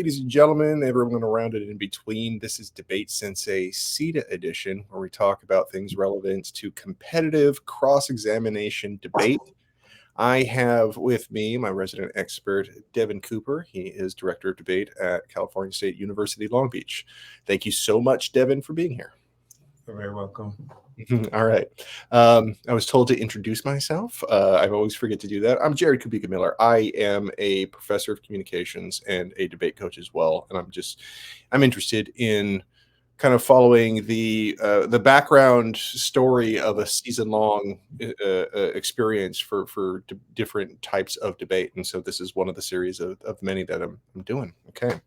ladies and gentlemen, everyone around it in between. This is DebateSensei CEDA edition, where we talk about things relevant to competitive cross-examination debate. I have with me my resident expert, Devin Cooper. He is Director of Debate at California State University, Long Beach. Thank you so much, Devin, for being here. You're very welcome. All right. I was told to introduce myself. I always forget to do that. I'm Jared Kubika Miller. I am a professor of communications and a debate coach as well. And I'm interested in kind of following the background story of a season-long experience for different types of debate. And so this is one of the series of many that I'm doing. Okay.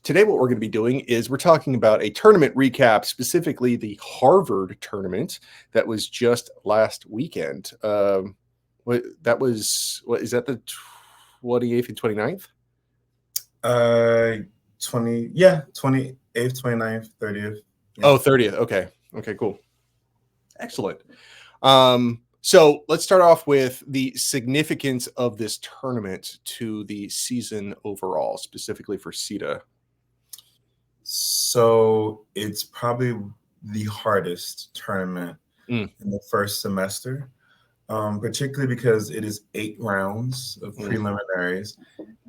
Today, what we're going to be doing is we're talking about a tournament recap, specifically the Harvard tournament that was just last weekend. What is that the 28th and 29th? 28th, 29th, 30th. Yeah. Oh, 30th. Okay. Okay, cool. Excellent. So let's start off with the significance of this tournament to the season overall, specifically for CEDA. So it's probably the hardest tournament in the first semester, particularly because it is 8 rounds of preliminaries,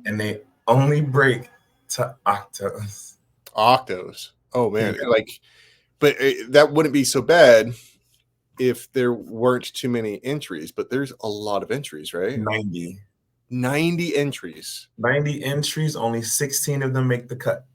and they only break to octos. Octos. Oh man, yeah. But that wouldn't be so bad if there weren't too many entries. But there's a lot of entries, right? 90 entries. 90 entries. Only 16 of them make the cut.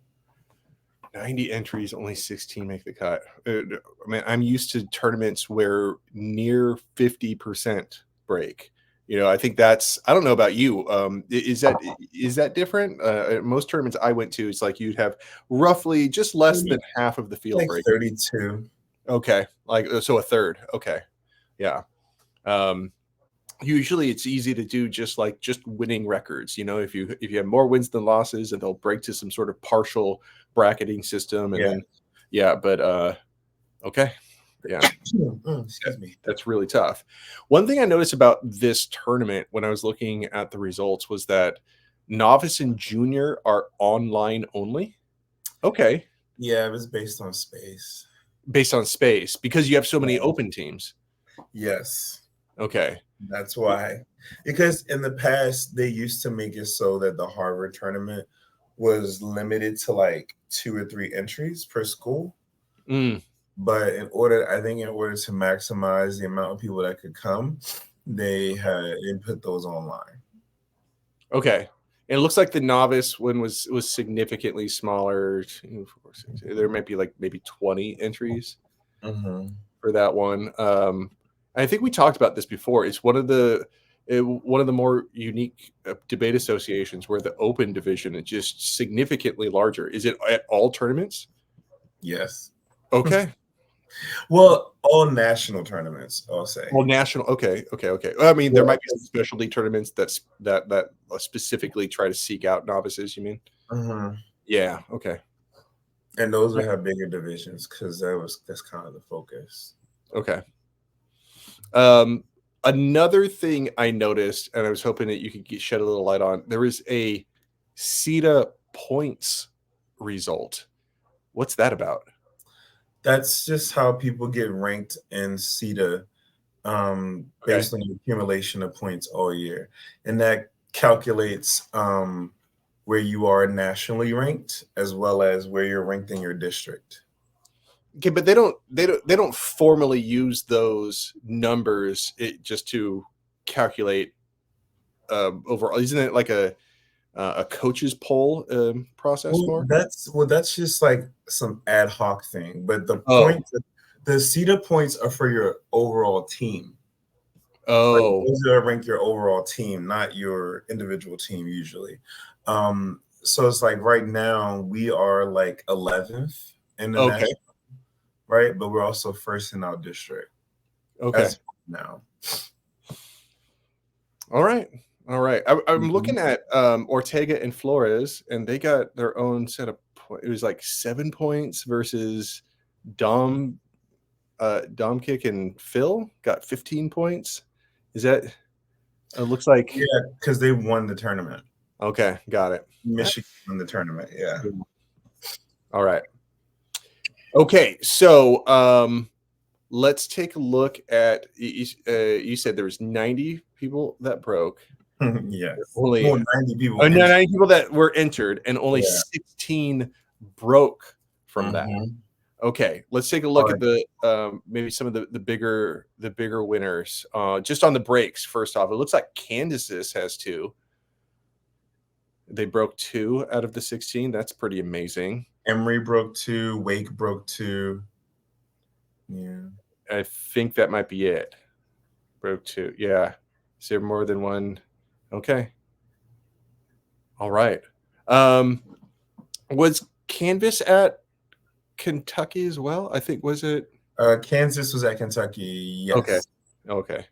90 entries, only 16 make the cut. I mean, I'm used to tournaments where near 50% break. You know, I think that's, I don't know about you. Is that different? Most tournaments I went to, it's like you'd have roughly just less than half of the field break. 32. Okay. So a third. Okay. Yeah. Usually it's easy to do just winning records. You know, if you have more wins than losses, and they'll break to some sort of partial bracketing system. And then, okay. Yeah. Excuse me. That's really tough. One thing I noticed about this tournament when I was looking at the results was that novice and junior are online only. Okay. Yeah, it was based on space. Based on space, because you have so many open teams. Yes. Okay. That's why. Because in the past, they used to make it so that the Harvard tournament was limited to like 2 or 3 entries per school. But in order to maximize the amount of people that could come, they put those online. Okay. And it looks like the novice one was significantly smaller. There might be maybe 20 entries for that one. I think we talked about this before. It's one of the more unique debate associations where the open division is just significantly larger. Is it at all tournaments? Yes. Okay. Well, all national tournaments, I'll say. Well, national. Okay. Well, I mean, there might be some specialty tournaments that specifically try to seek out novices. You mean? Yeah. Okay. And those would have bigger divisions because that's kind of the focus. Okay. Another thing I noticed, and I was hoping that you could shed a little light on, there is a CEDA points result. What's that about? That's just how people get ranked in CEDA based on the accumulation of points all year. And that calculates where you are nationally ranked as well as where you're ranked in your district. Okay, but they don't formally use those numbers just to calculate overall. Isn't it like a coach's poll process? That's just like some ad hoc thing. But the points, the CEDA points are for your overall team. Oh, those are rank your overall team, not your individual team usually. So it's like right now we are like 11th in the national. Right, but we're also first in our district. Okay. Now. All right. I'm looking at Ortega and Flores, and they got their own set of points. It was like 7 points versus Dom Kick and Phil got 15 points. Is that? It looks like because they won the tournament. Okay, got it. Michigan in the tournament. Yeah. All right. Okay, so let's take a look at. You said there was 90 people that broke. Yes. Only 90 people. 90 people that were entered, and only 16 broke from that. Okay, let's take a look at the maybe some of the bigger winners. Just on the breaks, first off, it looks like Kansas has 2. They broke 2 out of the 16. That's pretty amazing. Emory broke 2. Wake broke 2. Yeah. I think that might be it. Broke 2. Yeah. Is there more than one? Okay. All right. Was Canvas at Kentucky as well? I think, was it? Kansas was at Kentucky. Yes. Okay. Okay.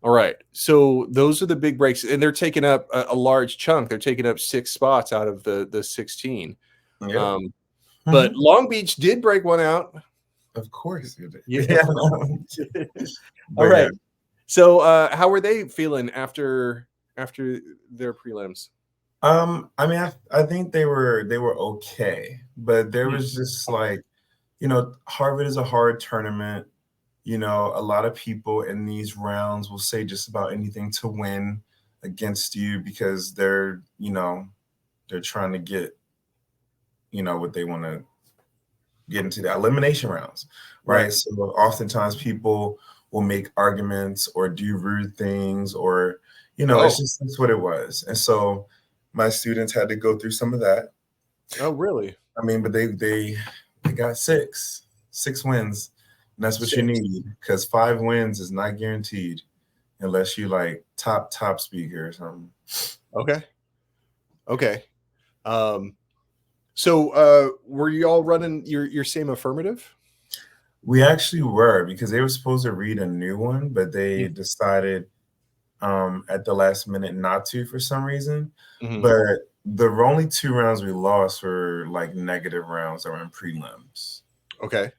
All right. So those are the big breaks, and they're taking up a large chunk. They're taking up 6 spots out of the 16. Yep. But Long Beach did break one out. Of course it did. Yeah. All right. Yeah. So how were they feeling after their prelims? I mean, I think they were okay, but there was just like, Harvard is a hard tournament. A lot of people in these rounds will say just about anything to win against you because they're trying to get, what they want to get into the elimination rounds, right? So oftentimes people will make arguments or do rude things or, it's just that's what it was. And so my students had to go through some of that. Oh, really? I mean, but they got 6 wins. And that's what you need, because 5 wins is not guaranteed unless you like top speaker or something. Okay. So were you all running your same affirmative? We actually were, because they were supposed to read a new one, but they decided at the last minute not to for some reason. But the only 2 rounds we lost were like negative rounds that were in prelims. Okay.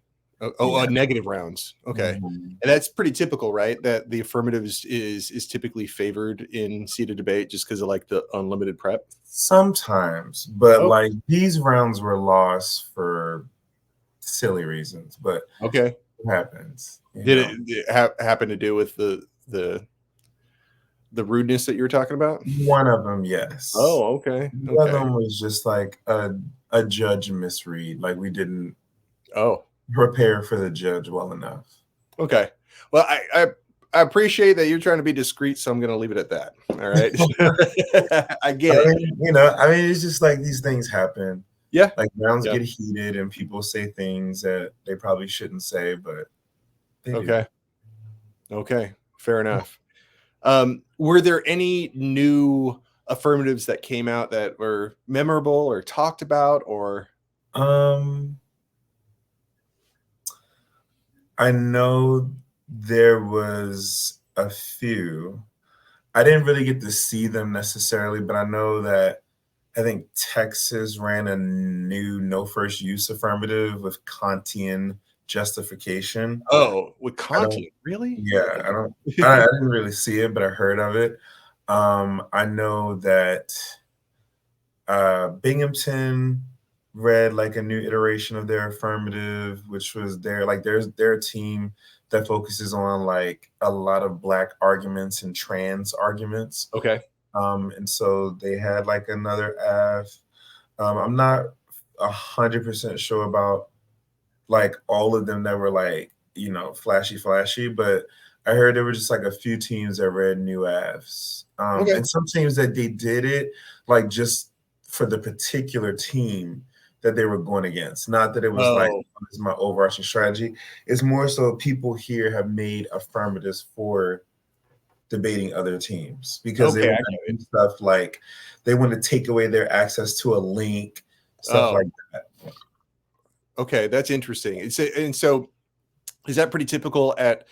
Negative rounds. Okay. And that's pretty typical, right? That the affirmative is typically favored in CEDA debate just because of like the unlimited prep. Sometimes, but like these rounds were lost for silly reasons. But okay, it happens. Did it happen to do with the rudeness that you were talking about? One of them, yes. Oh, okay. The other one was just like a judge misread. Like we didn't prepare for the judge well enough. Okay. Well, I appreciate that you're trying to be discreet, so I'm going to leave it at that. All right. I get it. I mean, it's just like these things happen. Yeah. Like rounds get heated and people say things that they probably shouldn't say, but they do. Okay. Fair enough. Were there any new affirmatives that came out that were memorable or talked about, or? I know there was a few. I didn't really get to see them necessarily, but I know that I think Texas ran a new no first use affirmative with Kantian justification. Oh, with Kantian, really? Yeah, I didn't really see it, but I heard of it. I know that Binghamton read like a new iteration of their affirmative, which was their team that focuses on like a lot of Black arguments and trans arguments. Okay. And so they had like another F. I'm not 100% sure about like all of them that were like, flashy, but I heard there were just like a few teams that read new Fs. And some teams that they did it like just for the particular team that they were going against. Not that it was like, this is my overarching strategy. It's more so people here have made affirmatives for debating other teams because they want to do stuff like they want to take away their access to a link, stuff like that. Okay, that's interesting. And so is that pretty typical at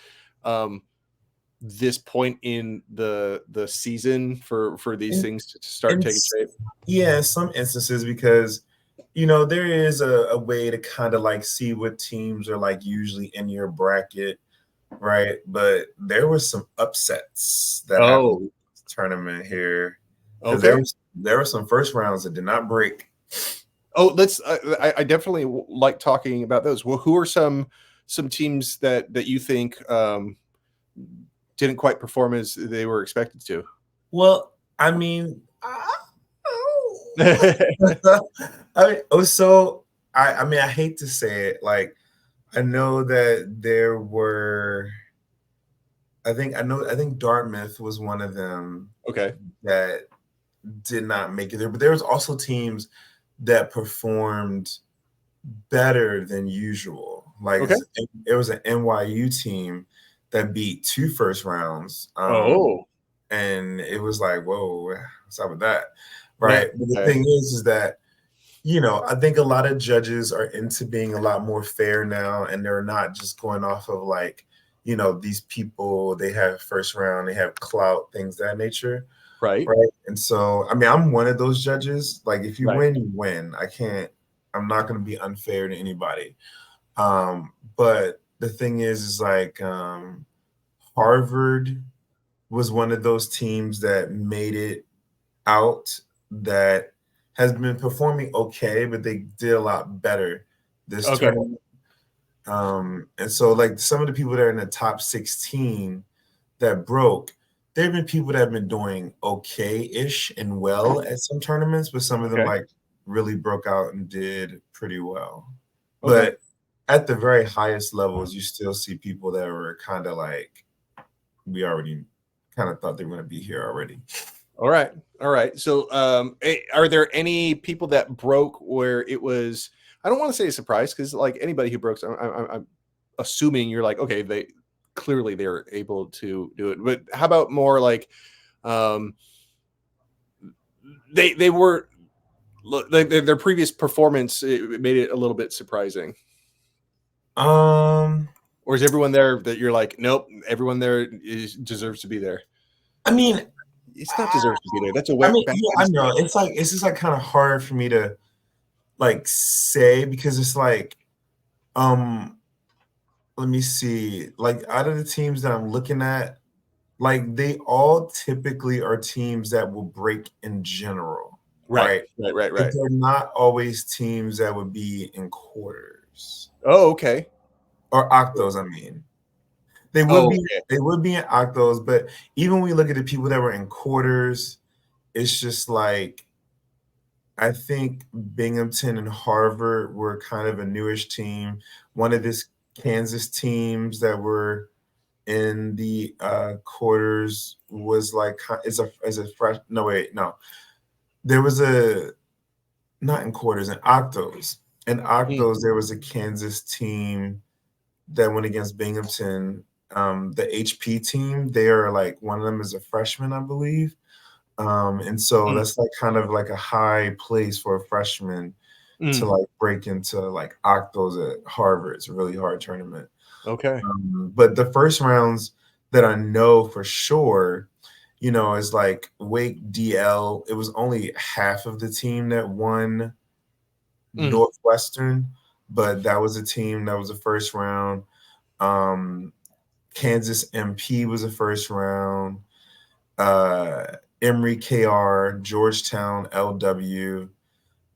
this point in the season for these things to start taking shape? Yeah, in some instances, because there is a way to kind of like see what teams are like usually in your bracket, right? But there were some upsets that happened in this tournament here. Okay. there were some first rounds that did not break. Oh, let's. I definitely like talking about those. Well, who are some teams that you think didn't quite perform as they were expected to? Well, I mean, I mean, I hate to say it. Like, I know that there were. I think Dartmouth was one of them. Okay. That did not make it there, but there was also teams that performed better than usual. Like, Okay. it was an NYU team that beat 2 first rounds. Oh. And it was like, whoa, what's up with that? Right. Man, But the okay. thing is that, I think a lot of judges are into being a lot more fair now, and they're not just going off of like, these people, they have first round, they have clout, things of that nature. Right. Right. And so, I mean, I'm one of those judges. Like, if you Right. win, you win. I'm not going to be unfair to anybody. But the thing is like, Harvard was one of those teams that made it out, that has been performing okay, but they did a lot better this Okay. tournament. And so, like, some of the people that are in the top 16 that broke, there have been people that have been doing okay-ish and well at some tournaments, but some of them Okay. like really broke out and did pretty well. Okay. But at the very highest levels, you still see people that were kind of like, we already kind of thought they were going to be here already. All right. All right. So, are there any people that broke where it was, I don't want to say a surprise, because like anybody who broke, I'm assuming you're like, okay, they're able to do it. But how about more like, they were, their previous performance, it made it a little bit surprising. Or is everyone there that you're like, nope, everyone there deserves to be there? I mean, It's not deserves to be there. That's a I wet. mean, yeah, I know. It's just like kind of hard for me to like say, because it's like, let me see. Like, out of the teams that I'm looking at, like, they all typically are teams that will break in general, Right. right? Right. But they're not always teams that would be in quarters Oh, okay. or octos. I mean, they would Oh, be okay. they would be in octos, but even when we look at the people that were in quarters, it's just like, I think Binghamton and Harvard were kind of a newish team. One of this Kansas teams that were in the quarters was like, is a fresh. No, wait, no. There was a, not in quarters, in octos. In octos, there was a Kansas team that went against Binghamton. The HP team, they are like, one of them is a freshman, I believe. And so that's like kind of like a high place for a freshman to like break into like octos at Harvard. It's a really hard tournament. Okay. But the first rounds that I know for sure, is like Wake DL. It was only half of the team that won Northwestern, but that was a team that was a first round. Kansas MP was a first round. Emory KR, Georgetown LW,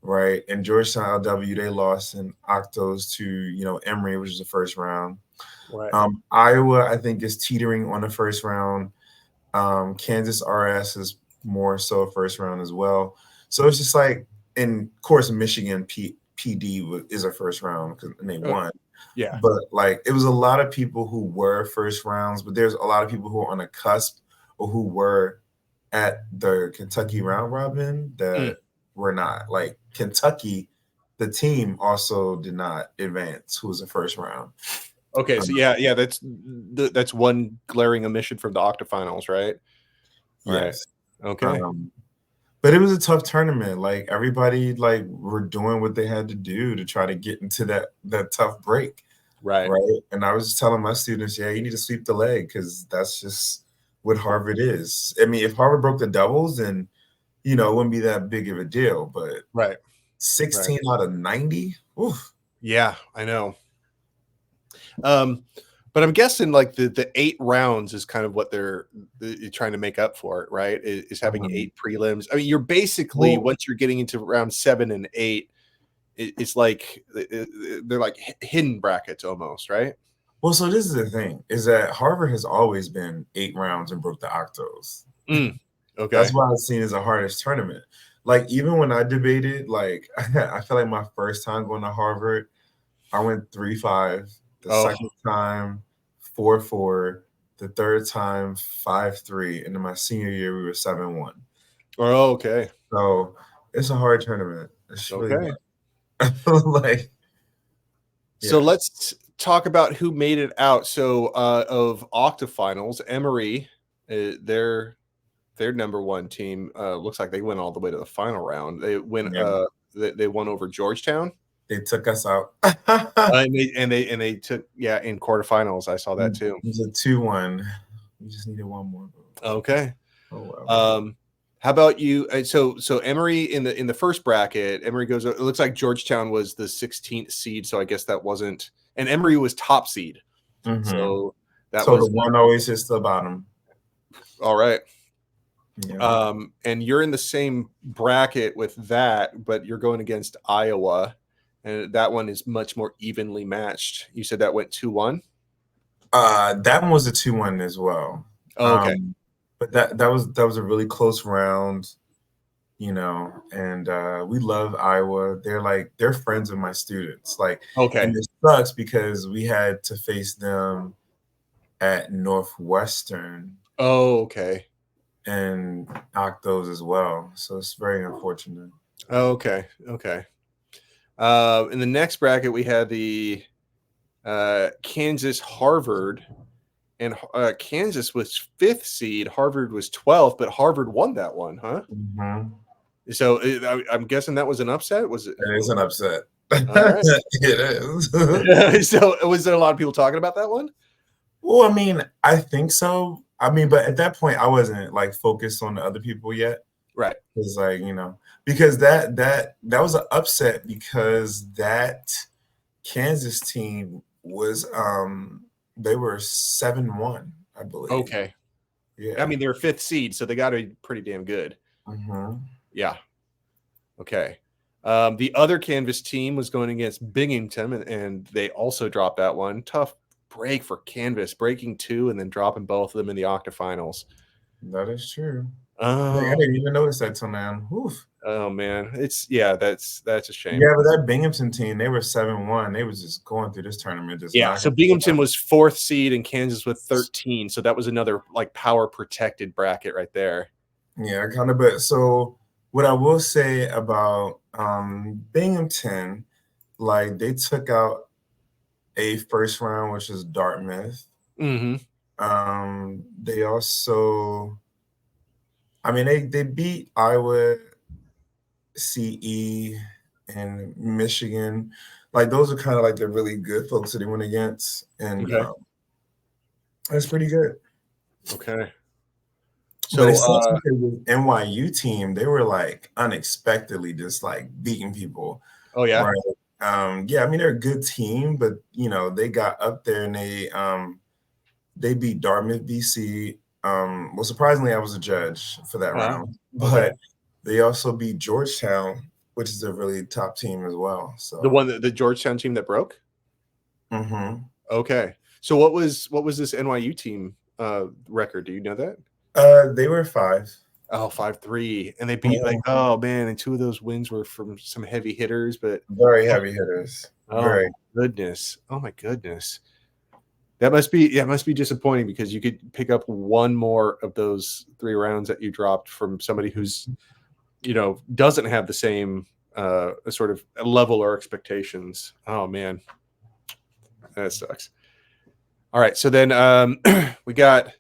right? And Georgetown LW, they lost in octos to, Emory, which is the first round. Right. Iowa, I think, is teetering on the first round. Kansas RS is more so a first round as well. So it's just like, and of course, Michigan PD is a first round and they won. Yeah. But like, it was a lot of people who were first rounds, but there's a lot of people who are on the cusp or who were at the Kentucky round robin that were not. Like, Kentucky, the team also did not advance, who was the first round. Okay, so yeah, that's one glaring omission from the octafinals, right? Yes. Right. Okay. But it was a tough tournament. Like, everybody like were doing what they had to do to try to get into that tough break. Right. Right. And I was just telling my students, yeah, you need to sweep the leg, because that's just what Harvard is. I mean, if Harvard broke the doubles, then it wouldn't be that big of a deal. But Right. 16 out of 90. Oof. Yeah, I know. But I'm guessing like the 8 rounds is kind of what they're trying to make up for it, right? Is having 8 prelims. I mean, you're basically once you're getting into round 7 and 8, it's like they're like hidden brackets almost, right? Well, so this is the thing: is that Harvard has always been 8 rounds and broke the octos. Okay, That's why it's seen as the hardest tournament. Like even when I debated, like I feel like my first time going to Harvard, I went 3-5. The second time, 4-4. The third time, 5-3. And in my senior year, we were 7-1. Oh, okay. So it's a hard tournament. It's really hard. like. So let's talk about who made it out. So of octafinals, Emory, their number 1 team looks like they went all the way to the final round. They went. They won over Georgetown. They took us out. and they took in quarterfinals. I saw that too. It was a 2-1. We just needed one more. Okay. Oh wow. How about you? So Emory in the first bracket, Emory goes. It looks like Georgetown was the 16th seed, so I guess that wasn't. And Emory was top seed. So that was the one always hits the bottom. All right. Yeah. And you're in the same bracket with that, but you're going against Iowa, and that one is much more evenly matched. You said that went 2-1. That one was a 2-1 as well. Oh, okay. But that was a really close round, and we love Iowa. They're friends of my students. And it sucks because we had to face them at Northwestern. Oh, okay. And octos as well. So it's very unfortunate. Okay. In the next bracket, we had the Kansas Harvard, and Kansas was 5th seed. Harvard was 12th, but Harvard won that one, huh? So I'm guessing that was an upset. Was it? It is an upset. Right. It is. So was there a lot of people talking about that one? Well, I mean, I think so. I mean, but at that point, I wasn't focused on the other people yet. Right. It's because that was an upset because that Kansas team was they were 7-1, I believe. Okay. Yeah. I mean, they're 5th seed, so they got to be pretty damn good. Yeah. Okay. The other Kansas team was going against Binghamton, and they also dropped that one. Tough break for Kansas, breaking 2 and then dropping both of them in the octafinals. That is true. I didn't even notice that till now. Oof. Oh man, that's a shame. Yeah, but that Binghamton team, they were 7-1. They was just going through this tournament. So Binghamton was 4th seed and Kansas with 13. So that was another power protected bracket right there. Yeah, kind of. But so what I will say about Binghamton, they took out a first round, which is Dartmouth. They also, I mean, they beat Iowa, CE, and Michigan. Those are kind of the really good folks that they went against, and that's pretty good. Okay. So but it sucks because the NYU team, they were unexpectedly just beating people. Oh yeah. Right? Yeah, I mean they're a good team, but they got up there and they beat Dartmouth, BC. Well, surprisingly, I was a judge for that round, but they also beat Georgetown, which is a really top team as well. So the Georgetown team that broke. Okay. So what was this NYU team record? Do you know that? They were 5. Oh, 5-3, and they beat oh man, and 2 of those wins were from some heavy hitters, but very heavy hitters. Oh goodness! Oh my goodness! That must be disappointing because you could pick up one more of those 3 rounds that you dropped from somebody who's doesn't have the same sort of level or expectations. Oh man, that sucks. All right, so then we got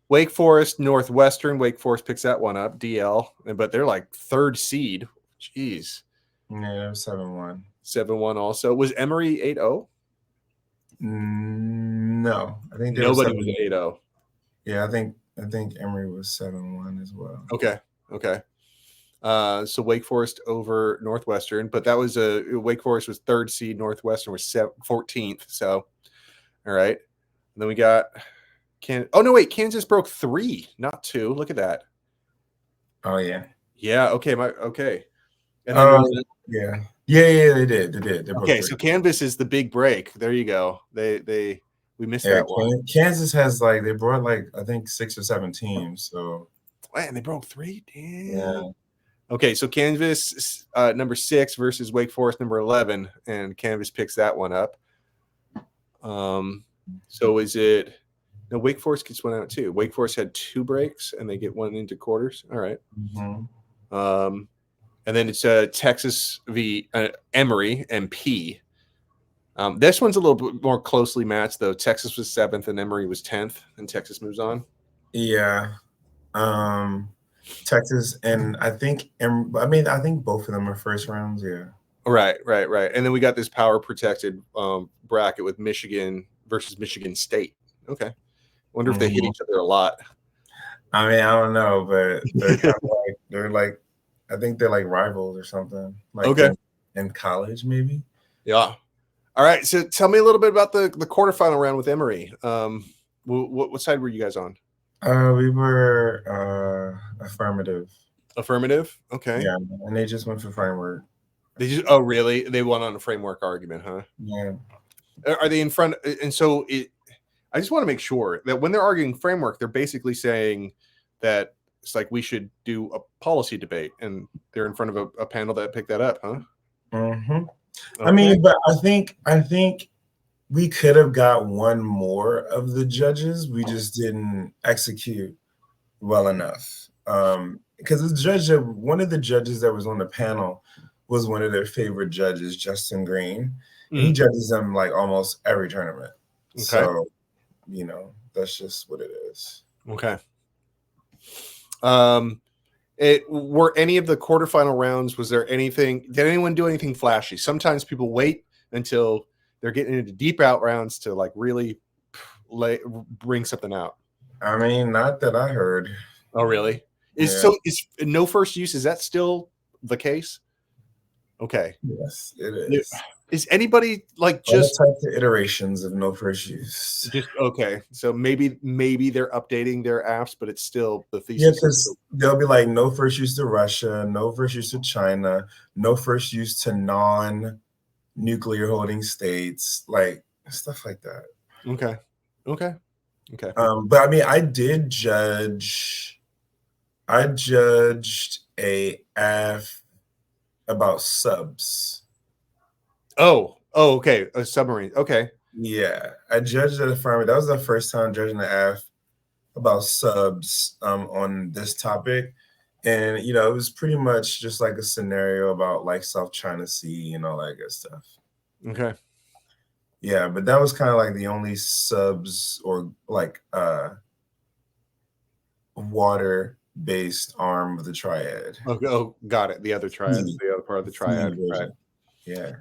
Wake Forest, Northwestern. Wake Forest picks that one up, DL, but they're 3rd seed. Jeez. Yeah, 7-1. 7-1 also. Was Emory 8-0? No, I think nobody was 8-0. Yeah, I think Emory was 7-1 as well. Okay. So Wake Forest over Northwestern, but that was Wake Forest was 3rd seed, Northwestern was 14th. So, all right. then we got oh no, wait, Kansas broke 3, not 2. Look at that. Oh yeah. Yeah. Okay. Okay. And then yeah. They did. They okay, so Canvas is the big break. There you go. We missed that one. Kansas has like they brought like I think 6 or 7 teams. So and they broke 3. Damn. Yeah. Okay, so Canvas number 6 versus Wake Forest number 11, and Canvas picks that one up. So is it? No, Wake Forest gets one out too. Wake Forest had 2 breaks, and they get one into quarters. All right. And then it's Texas v. Emory and P. This one's a little bit more closely matched, though. Texas was 7th and Emory was 10th, and Texas moves on. Yeah. Texas and I think both of them are first rounds. Yeah. Right. And then we got this power protected bracket with Michigan versus Michigan State. Okay. Wonder if they hit each other a lot. I mean, I don't know, but they're kind of like I think they're like rivals or something. Like okay. In college, maybe. Yeah. All right. So tell me a little bit about the quarterfinal round with Emory. What side were you guys on? We were affirmative. Affirmative? Okay. Yeah, and they just went for framework. Oh, really? They won on a framework argument, huh? Yeah. Are they in front? And so I just want to make sure that when they're arguing framework, they're basically saying that it's like we should do a policy debate, and they're in front of a panel that picked that up, huh? Okay. I mean, but I think we could have got one more of the judges. We just didn't execute well enough. Because one of the judges that was on the panel was one of their favorite judges, Justin Green. And he judges them like almost every tournament. Okay. So, that's just what it is. Okay. Were any of the quarterfinal rounds, did anyone do anything flashy? Sometimes people wait until they're getting into deep out rounds to like really bring something out. I mean, not that I heard. Oh, really? Is no first use? Is that still the case? Okay. Yes, it is. Is anybody like just all types of iterations of no first use? Just okay. So maybe they're updating their apps, but it's still the thesis. Yeah, because they'll be like no first use to Russia, no first use to China, no first use to non-nuclear holding states, like stuff like that. Okay. But I mean, I judged a F about subs. Oh, okay. A submarine. Okay. Yeah, I judged the affirmative. That was the first time judging the F about subs on this topic. And, it was pretty much just like a scenario about like South China Sea and all that good stuff. Okay. Yeah, but that was kind of like the only subs or like water-based arm of the triad. Oh, got it. The other triad, the other part of the triad. Right. Yeah.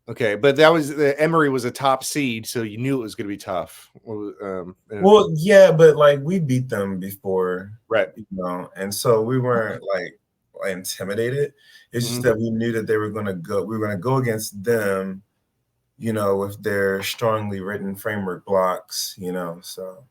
Okay, but that was Emory was a top seed, so you knew it was going to be tough. Well, yeah, but like we beat them before, right? And so we weren't like intimidated. It's just that we knew that they were going to go. We were going to go against them, with their strongly written framework blocks, So.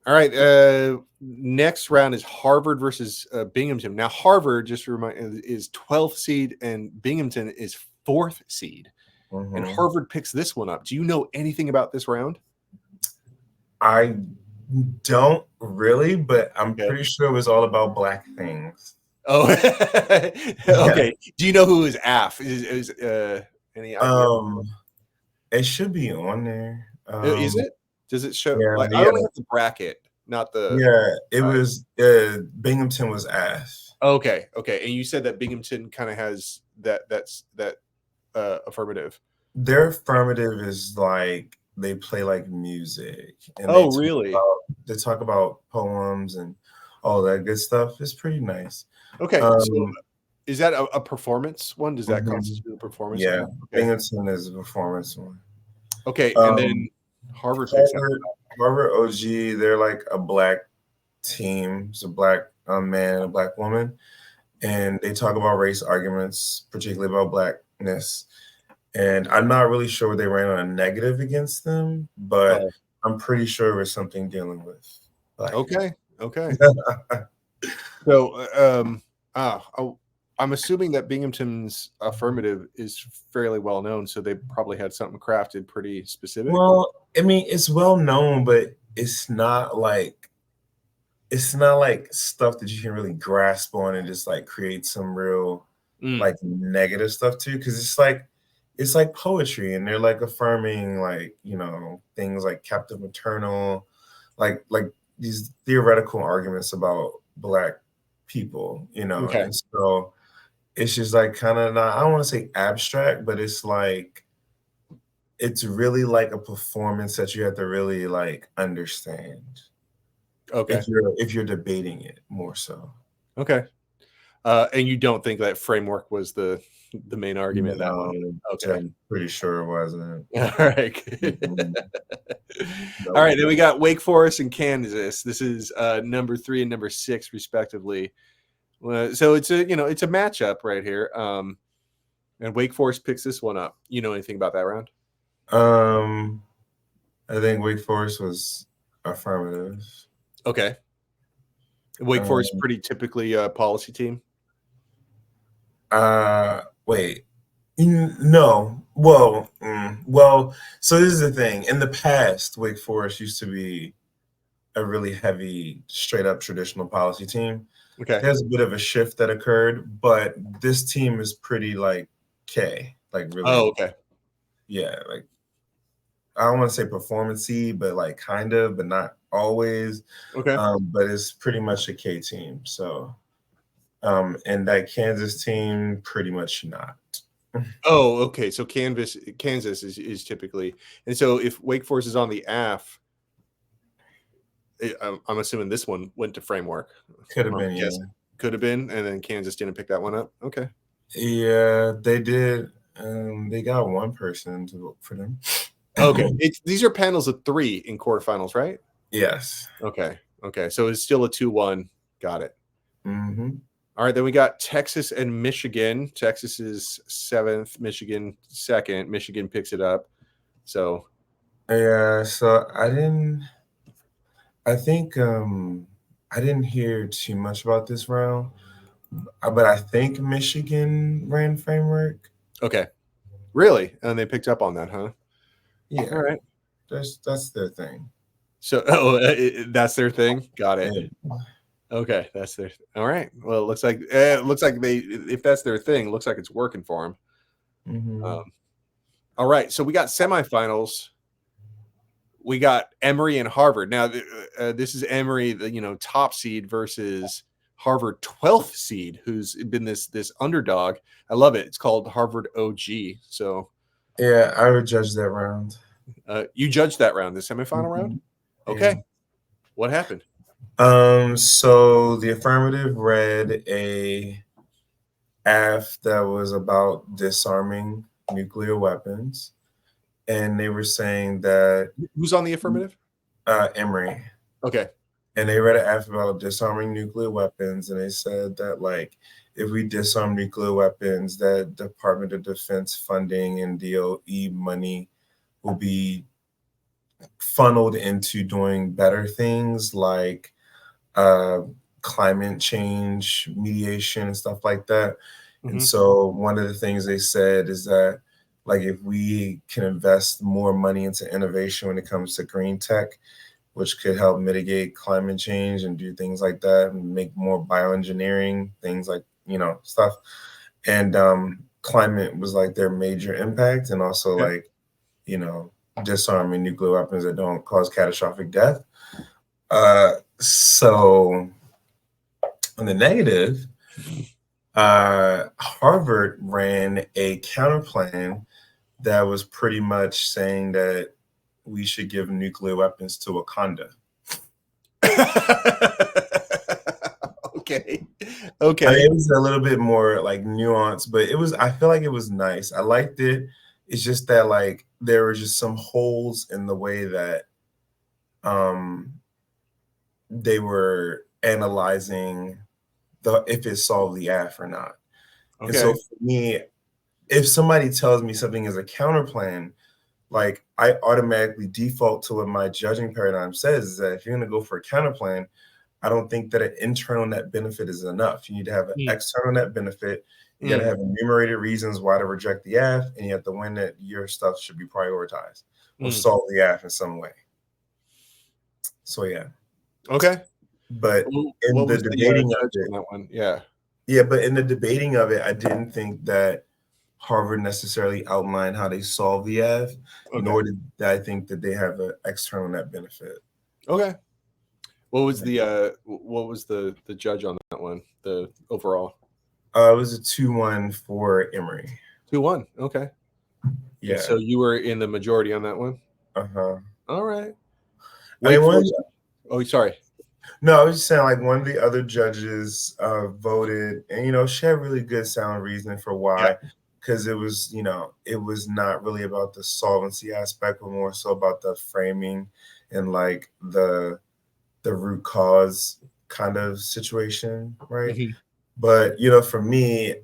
All right. Next round is Harvard versus Binghamton. Now, Harvard, just to remind, is 12th seed, and Binghamton is 4th seed. And Harvard picks this one up. Do you know anything about this round? I don't really, but I'm pretty sure it was all about black things. Oh, okay. Yeah. Do you know who is AF? Is any idea? It should be on there. Is it? Does it show? Yeah, I only have the bracket, not the. Yeah, it was. Binghamton was AF. Okay, and you said that Binghamton kind of has that affirmative. Their affirmative is like they play like music. And really? They talk about poems and all that good stuff. It's pretty nice. Okay, so is that a performance one? Does that constitute a performance? Yeah, one? Okay. Binghamton is a performance one. Okay, and then Harvard OG, they're like a black team. It's a black man, a black woman. And they talk about race arguments, particularly about blackness. And I'm not really sure they ran on a negative against them, but I'm pretty sure it was something dealing with Black Okay. Okay. people. So, I'm assuming that Binghamton's affirmative is fairly well known, so they probably had something crafted pretty specific. Well, I mean, it's well known, but it's not like stuff that you can really grasp on and just like create some real like negative stuff too, because it's like poetry, and they're like affirming like things like captive maternal, like these theoretical arguments about Black people, Okay. and so it's just like kind of not, I don't want to say abstract, but it's really like a performance that you have to really like understand Okay. if you're debating it more so. Okay. And you don't think that framework was the main argument in that one? No, Okay. I'm pretty sure it wasn't. All right. Mhm. All Nope. right. Then we got Wake Forest and Kansas. This is number 3 and number 6, respectively. So it's a matchup right here. And Wake Forest picks this one up. You know anything about that round? I think Wake Forest was affirmative. Okay. Wake Forest pretty typically a policy team. Wait. No. Well. So this is the thing. In the past, Wake Forest used to be a really heavy, straight up traditional policy team. Okay. There's a bit of a shift that occurred, but this team is pretty like K, like really. Oh, okay. Yeah, like I don't want to say performance-y, but like kind of, but not always. Okay. But it's pretty much a K team. So, and that Kansas team, pretty much not. Oh, okay. So Kansas is typically, and so if Wake Forest is on the AF, I'm assuming this one went to framework. Could have been, yeah. Could have been, and then Kansas didn't pick that one up. Okay. Yeah, they did. They got one person to vote for them. Okay. These are panels of 3 in quarterfinals, right? Yes. Okay. Okay. So it's still a 2-1. Got it. Mm-hmm. All right. Then we got Texas and Michigan. Texas is 7th, Michigan 2nd. Michigan picks it up. So yeah. So I think I didn't hear too much about this round, but I think Michigan ran framework. okay. Really? And they picked up on that, huh? Yeah. All right. That's their thing. So that's their thing. Got it. Yeah. Okay, that's their. All right. Well, it looks like they, if that's their thing, looks like it's working for them. Mm-hmm. All right. So we got semifinals. We got Emory and Harvard. Now, this is Emory, the top seed versus Harvard 12th seed, who's been this underdog. I love it. It's called Harvard OG. So yeah, I would judge that round. You judged that round, the semifinal round. Okay. Yeah. What happened? So the affirmative read a AF that was about disarming nuclear weapons, and they were saying that Who's on the affirmative? Emory. Okay. And they read an AF about disarming nuclear weapons, and they said that like if we disarm nuclear weapons, that Department of Defense funding and DOE money will be funneled into doing better things like climate change mediation and stuff like that. Mm-hmm. And so one of the things they said is that like if we can invest more money into innovation when it comes to green tech, which could help mitigate climate change and do things like that and make more bioengineering, things like, stuff. And climate was like their major impact, and also like, disarming nuclear weapons that don't cause catastrophic death. So on the negative, Harvard ran a counter plan that was pretty much saying that we should give nuclear weapons to Wakanda. Okay. I mean, it was a little bit more like nuanced, but I feel like it was nice. I liked it. It's just that like there were just some holes in the way that they were analyzing if it solved the AF or not. Okay. And so for me, if somebody tells me something is a counter plan, like I automatically default to what my judging paradigm says is that if you're going to go for a counterplan, I don't think that an internal net benefit is enough. You need to have an external net benefit. You got to have enumerated reasons why to reject the AF, and you have to win that your stuff should be prioritized or solve the AF in some way. So yeah. Okay. But in the debating of it, on that one? Yeah. Yeah, but in the debating of it, I didn't think that Harvard necessarily outlined how they solve the AF, nor did I think that they have an external net benefit. Okay. What was the judge on that one? The overall? It was a 2-1 for Emory. 2-1. Okay. Yeah. And so you were in the majority on that one? All right. Wake Forest. Oh, sorry. No, I was just saying, like, one of the other judges voted, and she had really good sound reasoning for why, because it was, it was not really about the solvency aspect, but more so about the framing and like the root cause kind of situation, right? But for me,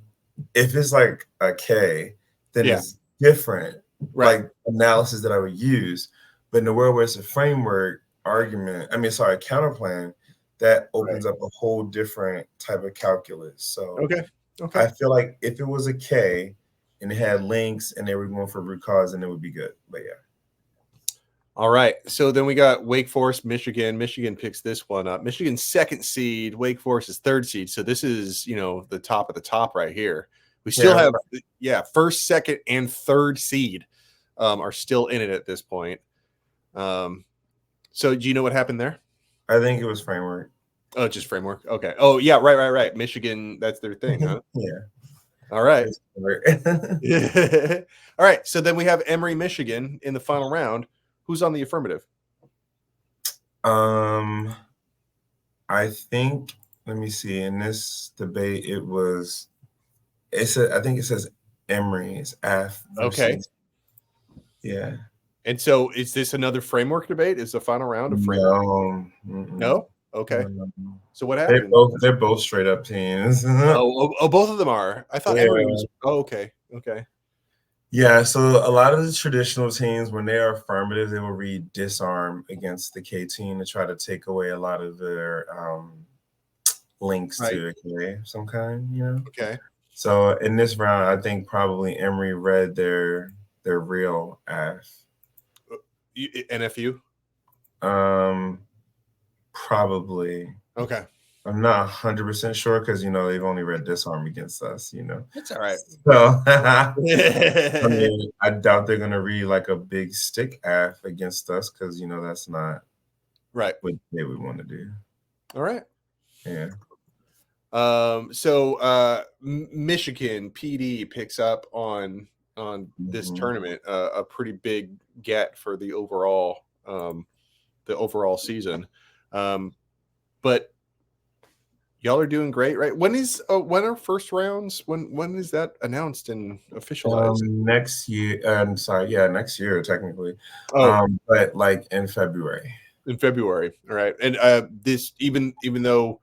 if it's like a K, then it's different, like analysis that I would use. But in the world where it's a framework argument, counterplan, that opens up a whole different type of calculus. So I feel like if it was a K and it had links and they were going for root cause, then it would be good. But yeah. All right. So then we got Wake Forest, Michigan. Michigan picks this one up. Michigan's 2nd seed. Wake Forest is 3rd seed. So this is, the top of the top right here. We still have, 1st, 2nd, and 3rd seed are still in it at this point. So do you know what happened there? I think it was framework. Oh, just framework. Okay. Oh, yeah. Right. Michigan, that's their thing, huh? Yeah. All right. All right. So then we have Emory, Michigan in the final round. Who's on the affirmative? I think, let me see. In this debate, I think it says Emory's F. Okay. Yeah. And so is this another framework debate? Is the final round a framework? No? Okay. So what happened? They're both straight up teams. Both of them are. I thought Emory was. Oh, okay. Yeah, so a lot of the traditional teams, when they are affirmative, they will read disarm against the K team to try to take away a lot of their links to a K of some kind, Okay. So in this round, I think probably Emory read their real F. NFU? Probably. Okay. I'm not 100% sure because they've only read disarm against us. That's all right. So I doubt they're gonna read like a big stick F against us because that's not what they would want to do. All right. Yeah. So Michigan PD picks up on this tournament, a pretty big get for the overall season. But y'all are doing great, right? When are first rounds? When is that announced and officialized? Next year. Next year technically. But like in February. In February, all right. And this even though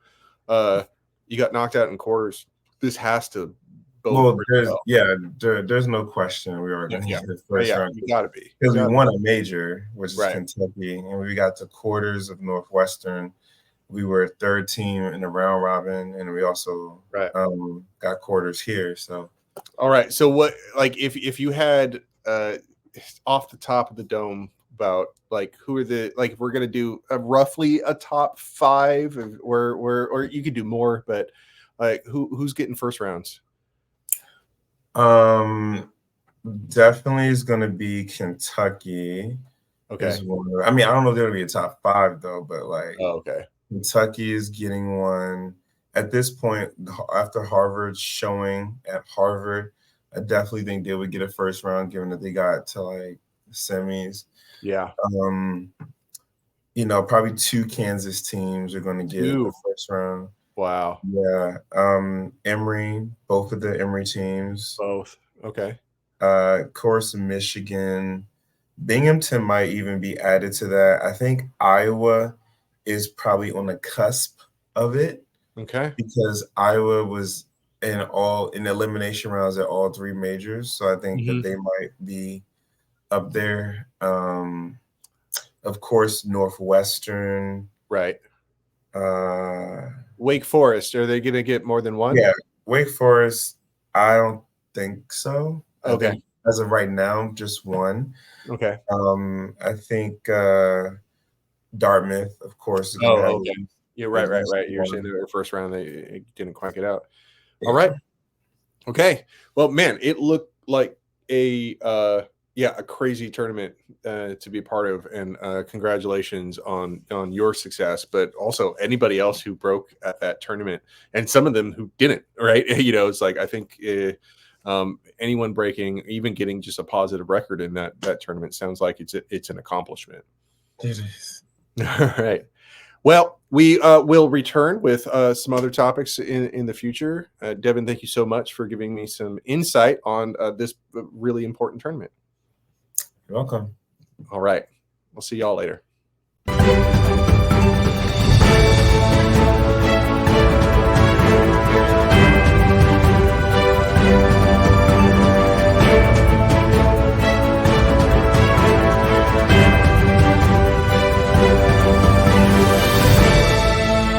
you got knocked out in quarters, this has to bode there's no question we are going to get the first round. You got to be because we won a major, which is Kentucky, and we got to quarters of Northwestern. We were 3rd team in the round robin, and we also got quarters here. So, all right. So what, like, if you had off the top of the dome about like who are the, like, we're gonna do roughly a top 5, or you could do more, but like who's getting first rounds? Definitely is going to be Kentucky. Okay. I don't know if they're going to be a top 5 though, but like, okay. Kentucky is getting one at this point after Harvard's showing at Harvard. I definitely think they would get a first round, given that they got to like semis. Yeah. Probably 2 Kansas teams are going to get the first round. Wow. Yeah. Emory, both of the Emory teams. Both. Okay. Of course, Michigan. Binghamton might even be added to that. I think Iowa is probably on the cusp of it. Okay. Because Iowa was in elimination rounds at all 3 majors. So I think that they might be up there. Of course, Northwestern. Right. Uh, Wake Forest. Are they going to get more than one? Yeah, Wake Forest. I don't think so. I Okay. think as of right now, just one. Okay. I think Dartmouth, of course, is going to have. Okay. Yeah, right. You're saying that their first round they didn't quite get out. All right. Okay. Well, man, it looked like a crazy tournament to be a part of, and congratulations on your success, but also anybody else who broke at that tournament, and some of them who didn't. Right? It's like I think anyone breaking, even getting just a positive record in that tournament, sounds like it's an accomplishment. It is. All right. Well, we will return with some other topics in the future. Devin, thank you so much for giving me some insight on this really important tournament. You're welcome. All right. We'll see y'all later.